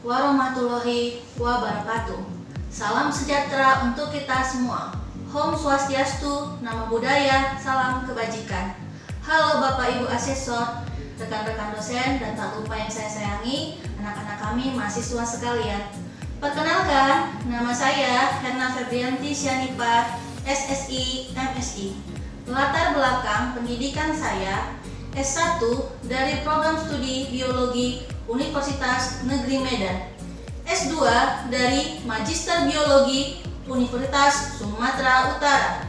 warahmatullahi wabarakatuh. Salam sejahtera untuk kita semua. Om Swastiastu, Namo Buddhaya, salam kebajikan. Halo Bapak Ibu Asesor, rekan-rekan dosen, dan tak lupa yang saya sayangi, anak-anak kami mahasiswa sekalian. Perkenalkan, nama saya Herna Febrianti Sianipar, SSI, MSI. Latar belakang pendidikan saya S1 dari program studi biologi Universitas Negeri Medan, S2 dari Magister Biologi Universitas Sumatera Utara.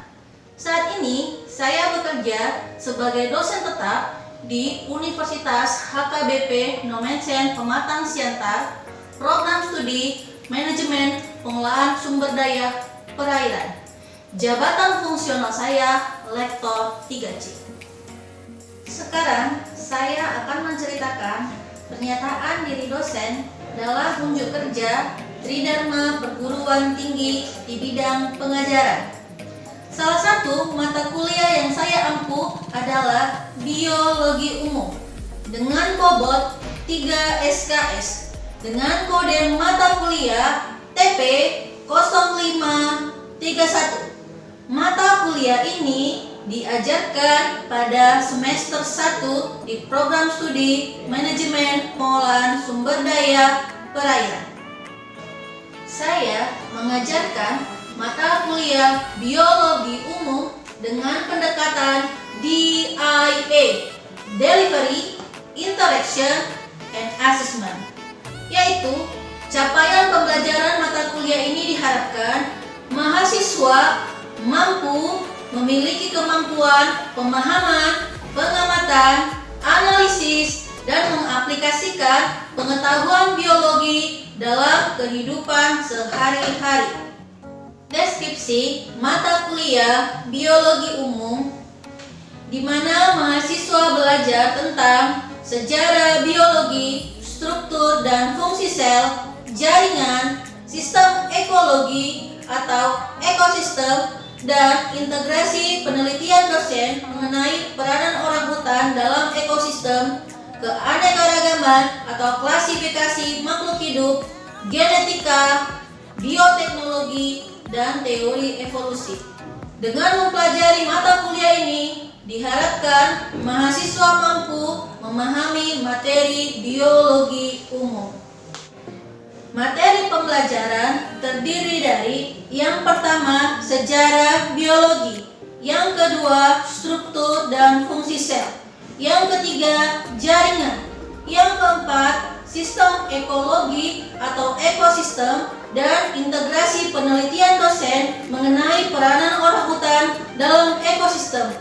Saat ini saya bekerja sebagai dosen tetap di Universitas HKBP Nomensen Pematang Siantar, program studi Manajemen Pengolahan Sumber Daya Perairan. Jabatan fungsional saya Lektor 3C. Sekarang saya akan menceritakan pernyataan diri dosen dalam unjuk kerja Tridharma Perguruan Tinggi di bidang pengajaran. Salah satu mata kuliah yang saya ampuh adalah Biologi Umum dengan bobot 3 SKS dengan kode mata kuliah TP 0531. Mata kuliah ini diajarkan pada semester 1 di program studi Manajemen Pengolahan Sumber Daya Perairan. Saya mengajarkan mata kuliah Biologi Umum dengan pendekatan DIA, Delivery, Interaction, and Assessment, yaitu capaian pembelajaran mata kuliah ini diharapkan mahasiswa mampu memiliki kemampuan pemahaman, pengamatan, analisis, dan mengaplikasikan pengetahuan biologi dalam kehidupan sehari-hari. Deskripsi mata kuliah Biologi Umum, di mana mahasiswa belajar tentang sejarah biologi, struktur dan fungsi sel, jaringan, sistem ekologi atau ekosistem, dan integrasi penelitian dosen mengenai peranan orangutan dalam ekosistem, keanekaragaman atau klasifikasi makhluk hidup, genetika, bioteknologi, dan teori evolusi. Dengan mempelajari mata kuliah ini, diharapkan mahasiswa mampu memahami materi biologi umum. Materi pembelajaran terdiri dari yang pertama sejarah biologi, yang kedua struktur dan fungsi sel, yang ketiga jaringan, yang keempat sistem ekologi atau ekosistem, dan integrasi penelitian dosen mengenai peranan orangutan dalam ekosistem.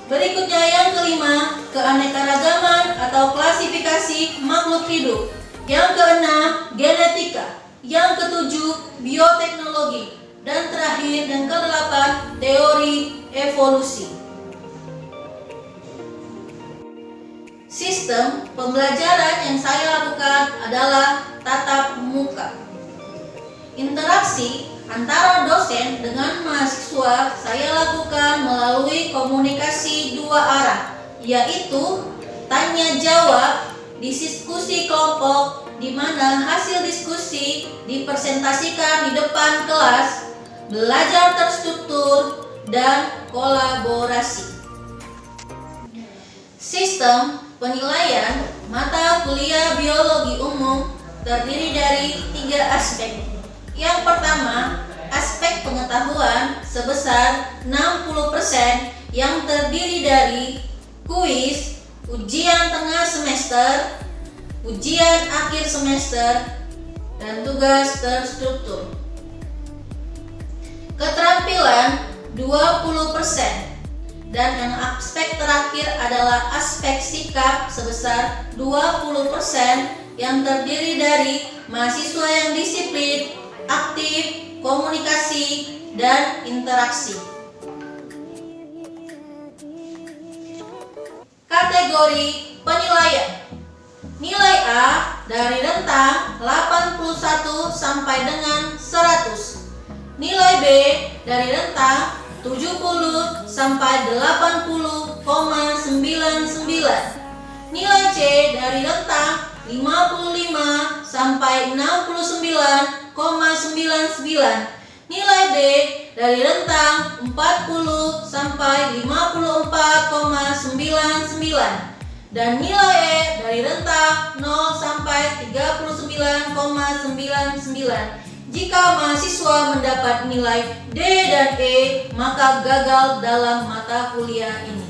Berikutnya yang kelima, keanekaragaman atau klasifikasi makhluk hidup. Yang keenam, genetika. Yang ketujuh, bioteknologi. Dan terakhir dan kedelapan, teori evolusi. Sistem pembelajaran yang saya lakukan adalah tatap muka. Interaksi antara dosen dengan mahasiswa saya lakukan melalui komunikasi dua arah, yaitu tanya jawab, diskusi kelompok, di mana hasil diskusi dipresentasikan di depan kelas, belajar terstruktur, dan kolaborasi. Sistem penilaian mata kuliah Biologi Umum terdiri dari 3 aspek. Yang pertama, aspek pengetahuan sebesar 60% yang terdiri dari kuis, ujian tengah semester, ujian akhir semester, dan tugas terstruktur. Keterampilan 20%, dan yang aspek terakhir adalah aspek sikap sebesar 20% yang terdiri dari mahasiswa yang disiplin, aktif, komunikasi, dan interaksi. Kategori penilaian. Nilai A dari rentang 81 sampai dengan 100. Nilai B dari rentang 70 sampai 80,99. Nilai C dari rentang 55 sampai 69,99. Nilai D dari rentang 40 sampai 54,99 dan nilai E dari rentang 0 sampai 39,99. Jika mahasiswa mendapat nilai D dan E, maka gagal dalam mata kuliah ini.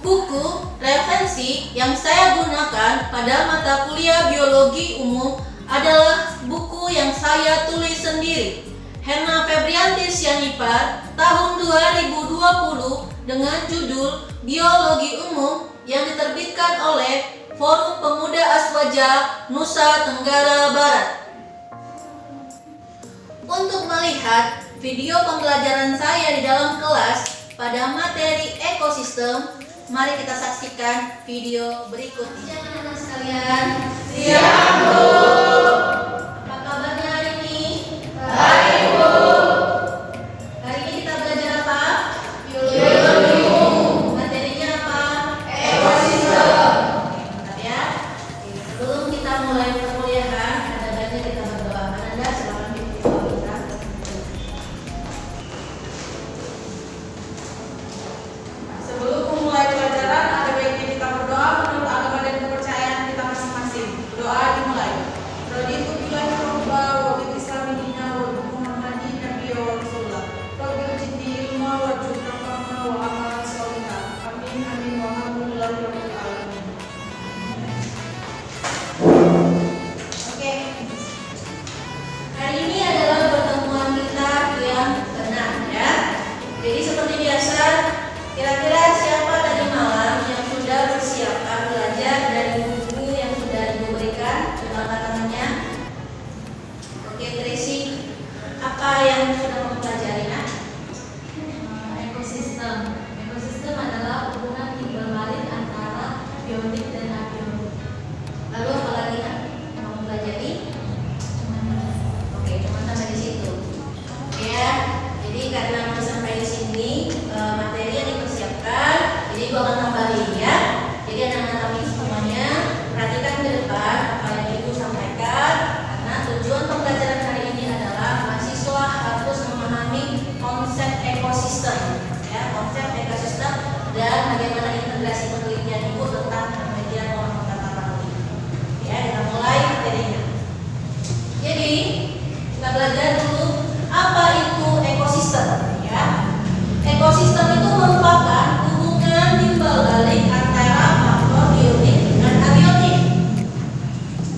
Buku referensi yang saya gunakan pada mata kuliah biologi umum adalah buku yang saya tulis sendiri, Herna Febrianti Sianipar, tahun 2020 dengan judul Biologi Umum yang diterbitkan oleh Forum Pemuda Aswaja Nusa Tenggara Barat. Untuk melihat video pembelajaran saya di dalam kelas pada materi ekosistem, mari kita saksikan video berikut ini. Anak-anak sekalian, siap Bu. Apa kabarnya hari ini? Baik Bu. Hari ini kita belajar apa? Biologi umum. Materinya apa? Ekosistem. Mantap ya. Sebelum kita mulai perkuliahan, ada baiknya kita berdoa. Anda silakan berdoa kita. Sebelum memulai pelajaran, ada baiknya kita berdoa menurut agama dan kepercayaan kita masing-masing. Doa dimulai. Raditu billahi robba wa bil islami dina wa bi Muhammadin nabiyya wa rasulullah. Rabbi ujidni ilma wa jurna fahma wa amalan sholihah. Amin amin wa alhamdulillahi rabbil alamin. Oke. Hari ini adalah pertemuan kita yang ke-6 ya. Jadi seperti biasa, kira-kira siapa tadi malam yang sudah bersiapkan belajar dari buku yang sudah Ibu berikan? Coba angkat tangannya. Oke, Tracy, apa yang sudah mempelajari? Ekosistem. Ekosistem adalah hubungan timbal balik antara biotik dan abiotik. Lalu apa lagi yang mau mempelajari? Oke, cuma sampai di situ. Ya, jadi karena mau sampai di sini materi yang dipersiapkan, jadi gua akan tambahin ya. Jadi anak-anak kami semuanya perhatikan ke depan apa yang Ibu sampaikan, karena tujuan pembelajaran hari ini adalah mahasiswa harus memahami konsep ekosistem, ya, konsep ekosistem dan bagaimana integrasi penelitian Ibu tentang media orang tata laut. Ya, kita mulai materinya. Jadi kita belajar dulu apa itu ekosistem, ya. Ekosistem itu merupakan hubungan timbal balik antara faktor biotik dengan abiotik.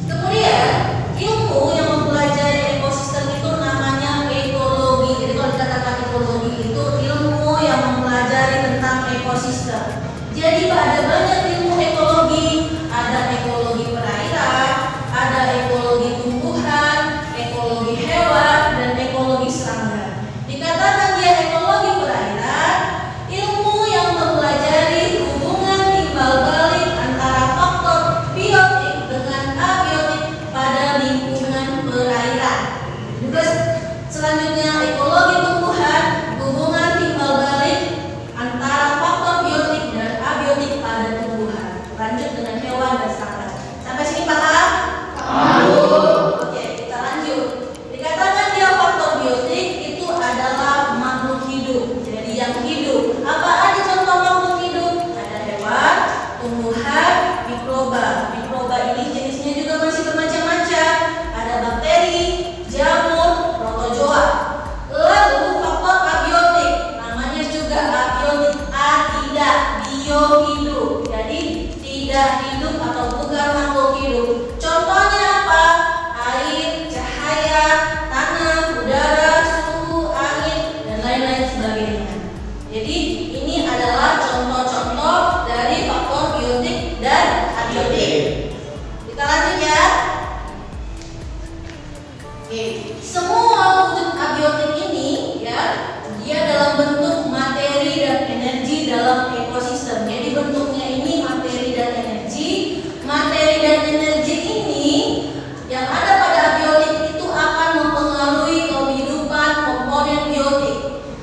Kemudian ilmu yang mempelajari ekosistem itu namanya ekologi. Jadi kalau dikatakan ekologi itu ilmu yang mempelajari tentang ekosistem. Jadi ada banyak ilmu ekologi, ada ekologi perairan, ada ekologi tumbuhan, ekologi hewan, dan ekologi serangga. Dikatakan dia ekologi perairan, ilmu yang mempelajari hubungan timbal balik antara faktor biotik dengan abiotik pada lingkungan perairan. Terus selanjutnya ekologi tumbuhan, hubungan timbal balik antara faktor biotik dan abiotik pada tumbuhan. Lanjut dengan hewan dan serangga. Sampai sini paham? Oke, kita lanjut. Dikatakan dia faktor biotik itu adalah makhluk hidup. Jadi yang hidup. Apa aja contoh makhluk hidup? Ada hewan, tumbuhan, mikroba. Mikroba ini jenisnya juga masih bermacam-macam. Ada bakteri, jamur, protozoa. Lalu faktor abiotik, namanya juga abiotik, tidak biohidup. Jadi tidak hidup atau bukan makhluk hidup. Contohnya apa? Air, cahaya, tanah, udara, suhu, angin, dan lain-lain sebagainya. Jadi ini adalah contoh-contoh dari faktor biotik dan abiotik. Kita lanjut ya. Oke, semua wujud abiotik ini ya, dia dalam bentuk materi dan energi dalam ekosistem. Jadi bentuknya ini materi dan energi. Materi dan energi ini yang ada pada abiotik itu akan mempengaruhi kehidupan komponen biotik.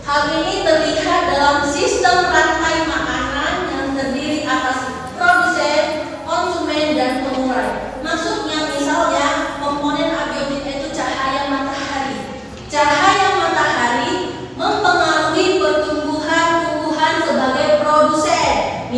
Hal ini terlihat dalam sistem rantai makanan yang terdiri atas produsen, konsumen, dan pengurai.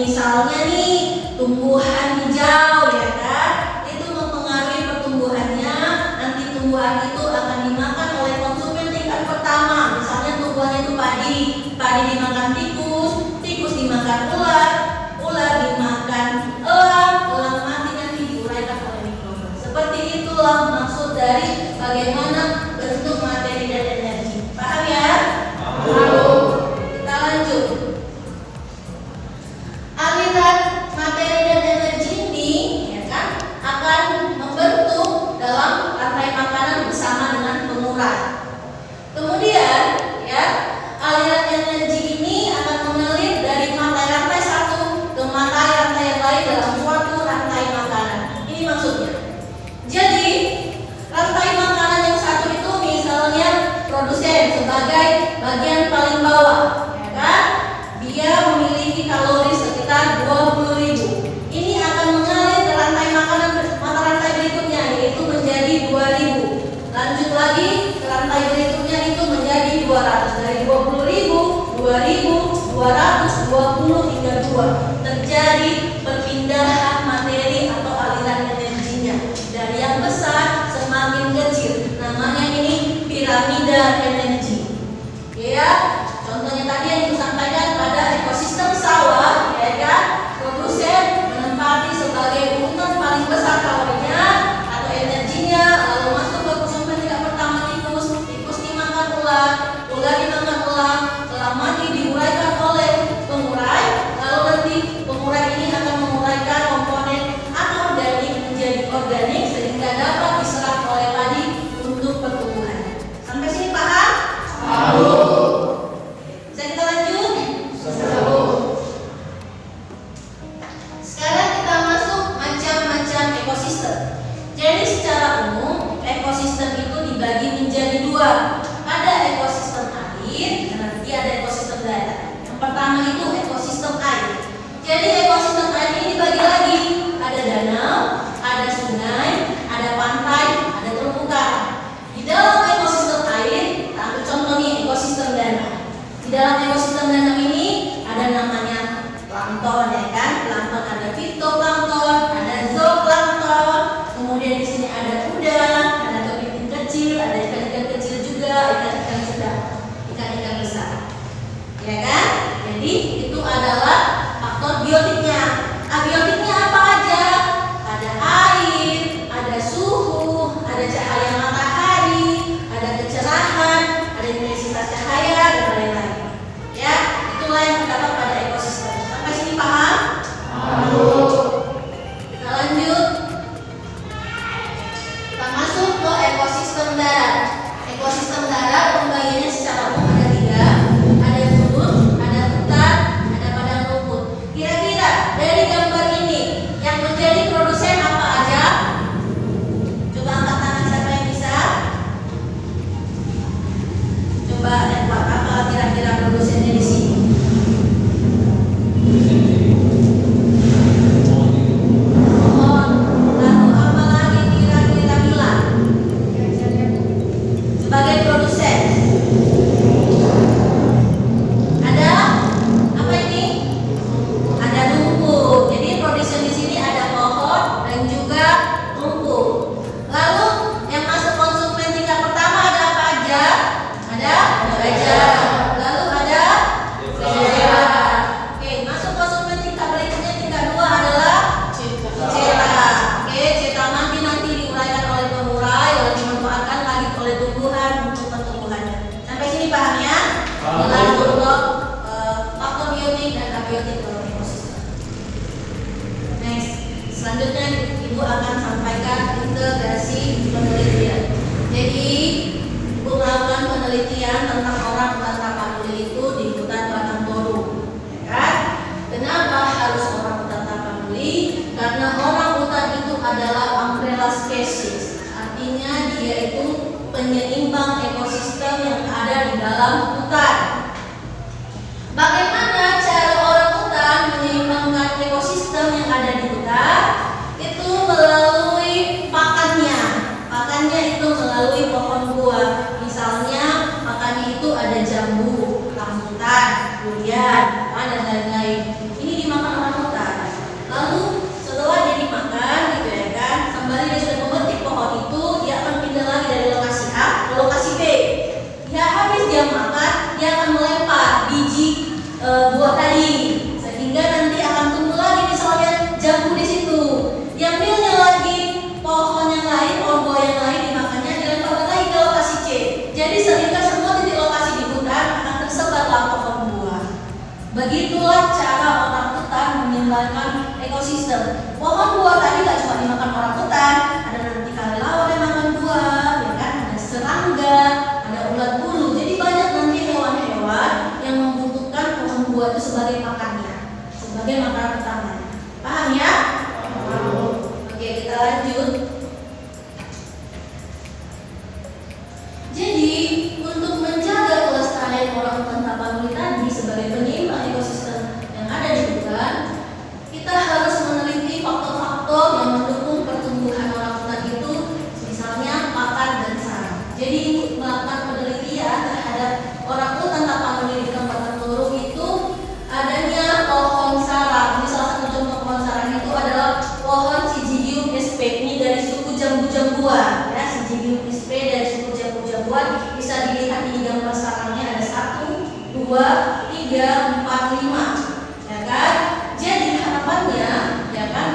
misalnya nih tumbuhan hijau ya kan, itu mempengaruhi pertumbuhannya. Nanti tumbuhan itu akan dimakan oleh konsumen tingkat pertama. Misalnya tumbuhan itu padi, padi dimakan tikus, tikus dimakan ular, ular dimakan elang, elang mati nanti diuraikan oleh mikroba. Seperti itulah maksud dari bagaimana bentuk materi dan energi. Paham ya? Kita lanjut. Aliran materi dan energi ini ya kan akan membentuk dalam rantai makanan bersama dengan pengurai. Kemudian ya, aliran energi ini akan mengalir dari rantai satu ke rantai yang lain dalam suatu rantai makanan. Ini maksudnya. Jadi rantai makanan yang satu itu misalnya produsen sebagai bagian paling bawah, ya kan? Dia memiliki kalori sekitar 20.000. Ini akan mengalir ke rantai makanan mata rantai berikutnya, yaitu menjadi 2.000. Lanjut lagi ke rantai berikutnya itu menjadi 200. Dari 20.000, 2.000, 200, 20 hingga 2. Terjadi perpindahan materi atau aliran energinya dari yang besar semakin kecil. Namanya ini piramida energi. Ya, contohnya tadi yang disampaikan pada ekosistem sawah, ya kan? Produsen menempati sebagai urutan paling besar kalorinya atau energinya, lalu masuk ke konsumen tingkat pertama tikus, tikus dimakan ular, ular dimakan elang, elang mati diuraikan oleh pengurai, lalu nanti pengurai ini akan menguraikan komponen anorganik menjadi organik sehingga dapat diserap oleh padi untuk pertumbuhan. Sampai sini paham? Bisa kita lanjut? Sekarang kita masuk macam-macam ekosistem. Jadi secara umum ekosistem itu dibagi menjadi dua. Ada ekosistem air, nanti ada ekosistem darat. Yang pertama itu ekosistem air. Jadi ekosistem air ini dibagi lagi. Ada danau, ada sungai, ada pantai, ada terumbu karang. Di dalam ekosistem air, kita ambil contoh nih ekosistem danau. Di dalam ekosistem danau ini ada namanya plankton, ya kan? Plankton ada fitoplankton, ada zooplankton. Kemudian di sini ada udang, ada kepiting kecil, ada ikan-ikan kecil juga, ikan-ikan sedang, ikan-ikan besar. Ya kan? Jadi itu adalah faktor biotiknya. Abiotiknya apa aja? Ada air, ada suhu, ada cahaya matahari, ada kecerahan, ada intensitas cahaya dan lain-lain. Ya, itulah yang terdapat pada ekosistem. Sampai sini paham? Kita lanjut. Kita masuk ke ekosistem darat. Ekosistem darat pembagiannya secara umum ada 3. Ada gunung, ada hutan, ada padang rumput. Kira-kira dari gambar ini yang menjadi produsen apa aja? Coba angkat tangan siapa yang bisa? Coba lihat apa kira-kira produsennya di sini. Pohon. Lalu apa lagi kira-kira bilang? Sebagai produsen. Ada apa ini? Ada rumput. Jadi produsen di sini ada pohon dan juga rumput. Lalu yang masuk konsumen tingkat pertama ada apa aja? Ada gajah. Lalu ada zebra. Oke, masuk konsumen tingkat berikutnya tingkat 2 adalah ceta. Oke, ceta nanti diuraikan oleh pengurai lalu dimanfaatkan lagi oleh tumbuhan untuk pertumbuhannya. Sampai sini paham ya? Lanjut ke faktor biotik dan abiotik dalam ekosistem. Next, selanjutnya Ibu akan sampaikan integrasi penelitian. Jadi Ibu melakukan penelitian tentang orang hutan tapanuli itu di hutan Batang Toru, ya kan? Kenapa harus orang hutan tapanuli? Karena orang hutan itu adalah umbrella species, artinya dia itu penyeimbang ekosistem yang ada di dalam hutan. Bagaimana cara orang hutan menyeimbangkan ekosistem yang ada di hutan? Itu melalui pakannya. Pakannya itu melalui pohon buah. Misalnya pakannya itu ada jambu, rambutan, durian, dan lain-lain. Ini dimakan orang Begitulah cara orangutan mengembangkan ekosistem. Pohon buah tadi gak cuma dimakan orangutan, ada nanti kelelawar yang makan buah, ya kan? Ada serangga, ada ulat bulu. Jadi banyak nanti hewan-hewan yang membutuhkan pohon buah itu sebagai makannya, sebagai makanan utamanya. Paham ya? Oke, kita lanjut. Jadi, untuk menjaga kelestarian orangutan tapanuli tadi sebagai penyeimbang ekosistem yang ada di hutan, kita harus meneliti faktor-faktor yang mendukung pertumbuhan orangutan itu, misalnya pakan dan sarang. Jadi, melakukan penelitian terhadap orangutan tapanuli di Kabupaten Toro itu adanya pohon sarang. Ini salah satu contoh pohon sarang itu adalah pohon Syzygium sp. Ini dari suku jambu-jambuan, ya, Syzygium sp dari suku jambu-jambuan. Bisa dilihat di gambar sarangnya ada 1, 2, 3, 4, 5, ya kan? Jadi harapannya, ya kan,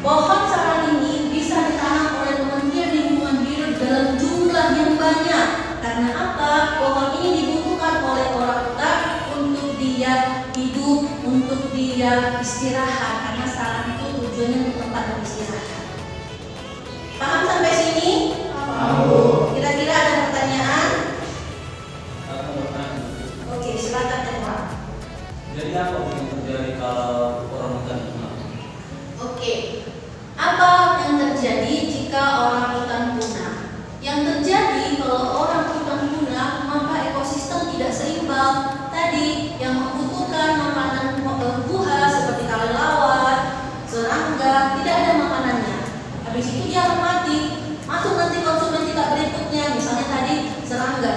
pohon sarang ini bisa ditanam oleh Kementerian Lingkungan Hidup dalam jumlah yang banyak. Karena apa? Pohon ini dibutuhkan oleh orangutan untuk dia hidup, untuk dia istirahat. Karena sarang itu tujuannya untuk tempat beristirahat. Paham sampai sini? Paham. Kira-kira ada pertanyaan? Oke, silakan jawab. Jadi apa yang terjadi kalau orangutan punah? Oke, apa yang terjadi jika orangutan punah? Yang terjadi kalau orangutan punah, maka ekosistem tidak seimbang. Tadi yang membutuhkan makanan buah seperti kelelawar, serangga, tidak ada makanannya. Habis itu dia akan mati. Masuk nanti konsumen kita berikutnya, misalnya tadi serangga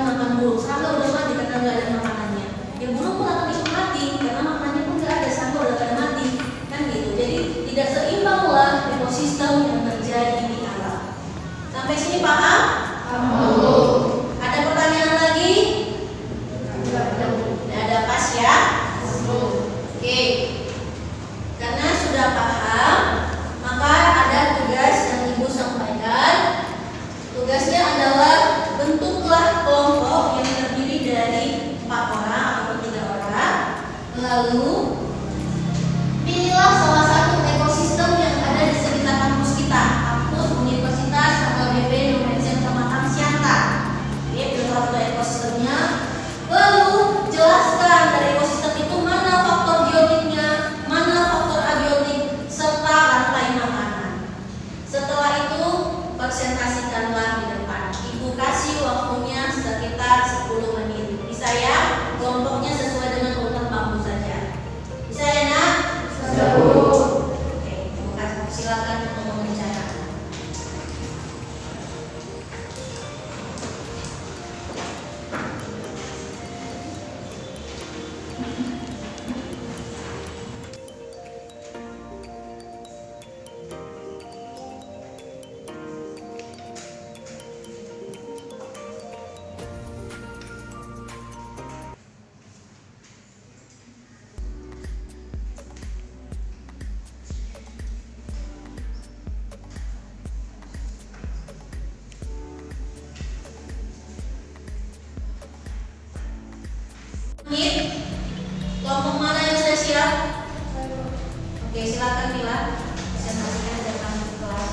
makan burung, serangga udah mati karena nggak ada makanannya. Ya burung pun akan ikut mati karena makanannya pun nggak ada, serangga udah pada mati, kan gitu. Jadi tidak seimbanglah ekosistem yang terjadi di alam. Sampai sini paham? Paham. Ada pertanyaan lagi? Tidak ada, pas ya? Oke. Karena sudah paham, maka ada tugas yang Ibu sampaikan. Tugasnya adalah bentuklah kelompok yang terdiri dari 4 orang atau 3 orang. Lalu pilihlah salah satu ekosistem yang ada di sekitar kampus kita, kampus Universitas HKBP Indonesia Kecamatan Siantar. Oke, pilih satu ekosistemnya. Lalu jelaskan dari ekosistem itu mana faktor biotiknya, mana faktor abiotik, serta rantai makanan. Setelah itu presentasikanlah di depan. Ibu kasih waktunya sekitar 10 menit. Bisa ya? Kelompoknya sesuai dengan urutan bambu saja. Bisa ya, Nak? Bisa, Bu. Oke, Ibu kasih, silakan untuk membicarakan. Kelompok mana yang sudah siap? Oke, silakan Mila. Presentasikan dari kamu ke kelas.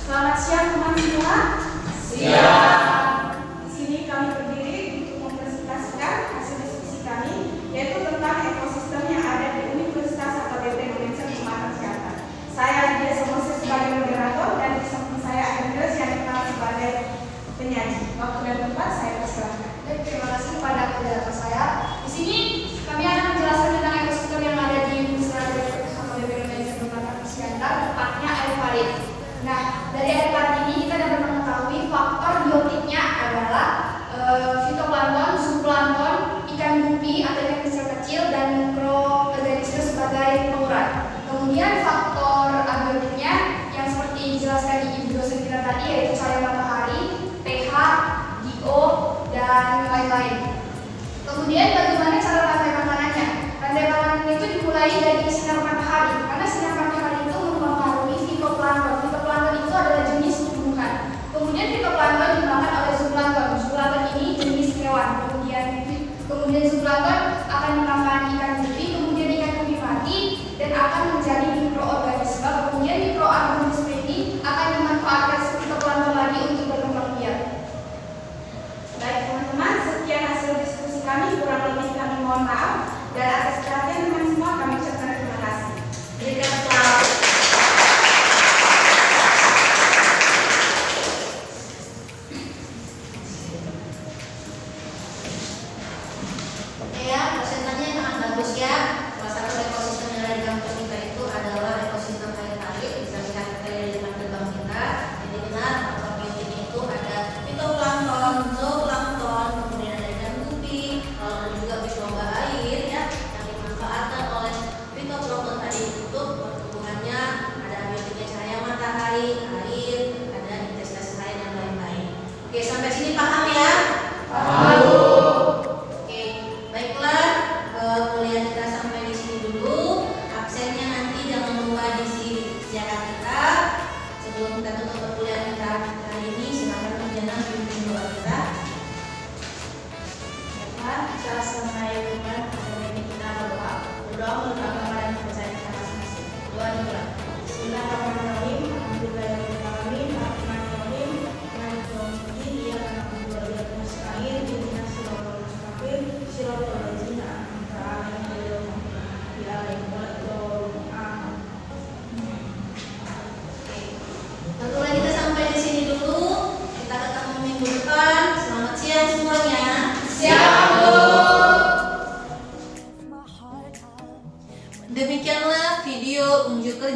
Selamat siang teman semua. Siap. Di sini kami berdiri untuk mempresentasikan hasil diskusi kami, yaitu tentang ekosistem yang ada di Universitas HKBP Indonesia Kecamatan Siantar. Saya Lydia Samosir sebagai moderator dan di samping saya Andres yang dikenal sebagai penyaji. Waktu dan tempat saya persilahkan. Terima kasih kepada moderator saya. Di sini kami akan menjelaskan tentang ekosistem yang ada di Universitas HKBP Indonesia Kecamatan Siantar, tepatnya air parit. Nah, dari air parit ini kita dapat mengetahui faktor biotiknya adalah fitoplankton, zooplankton, ikan gupi atau ikan kecil-kecil, dan mikroorganisme sebagai pengurat. Kemudian faktor abiotiknya yang seperti dijelaskan di ibu dosen kita tadi, yaitu cahaya matahari, pH, DO, dan lain-lain. Kemudian bagaimana cara rantai makanannya? Rantai makanan itu dimulai dari sinar matahari, karena sinar matahari itu mempengaruhi fitoplankton. Fitoplankton itu adalah jenis tumbuhan.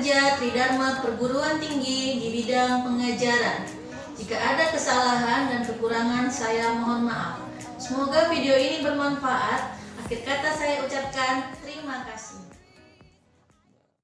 Kerja Tridharma Perguruan Tinggi di bidang pengajaran. Jika ada kesalahan dan kekurangan, saya mohon maaf. Semoga video ini bermanfaat. Akhir kata saya ucapkan terima kasih.